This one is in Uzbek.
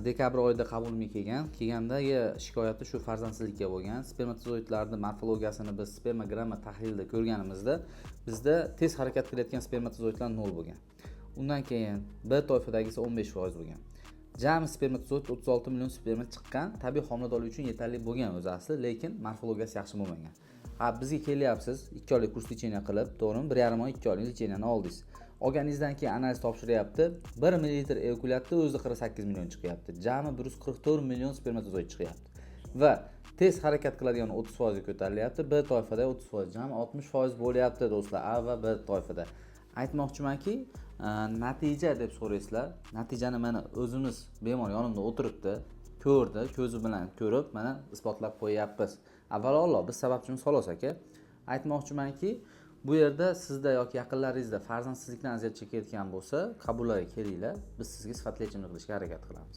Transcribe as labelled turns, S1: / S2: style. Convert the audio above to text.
S1: Dekabr oyida qabulga kelganda shikoyati shu farzandsizlikka bo'lgan. Spermatozoidlarning morfologiyasini biz spermogramma tahlilida ko'rganimizda bizda tez harakat qilayotgan spermatozoidlar 0 bo'lgan. Undan keyin B toifadagisi 15% bo'lgan. Jami spermatozoid 36 million sperma chiqqan, tabiiy homiladorlik uchun yetarli bo'lgan o'zi asli, lekin morfologiyasi yaxshi bo'lmagan. Bizga kelyapsiz, 2 oylik kurs lecheniya qilib, to'g'rimi? 1,5 oy 2 oylik lecheniyani oldingiz. Olganingizdan keyin analiz topshiryapti. 1 ml eyakulyatda o'zida 48 million chiqyapti. Jami 144 million spermatozoid chiqyapti. Va tez harakat qiladigan 30% ga ko'tarilyapti. B toifada 30%, jami 60% bo'lyapti do'stlar. A va B toifada. Aytmoqchimanki, natija deb so'raysizlar. Natijani mana o'zimiz bemor yonimda o'tiribdi, ko'rdi, ko'zi bilan ko'rib, mana isbotlab qo'yapmiz. Avvalambor biz sababchimiz xolos aka. Aytmoqchimanki, bu yerda sizda yoki yaqinlaringizda farzandsizlikdan aziyat chekayotgan bo'lsa, qabullarga kelinglar. Biz sizga sifatli yechimni qilishga harakat qilamiz.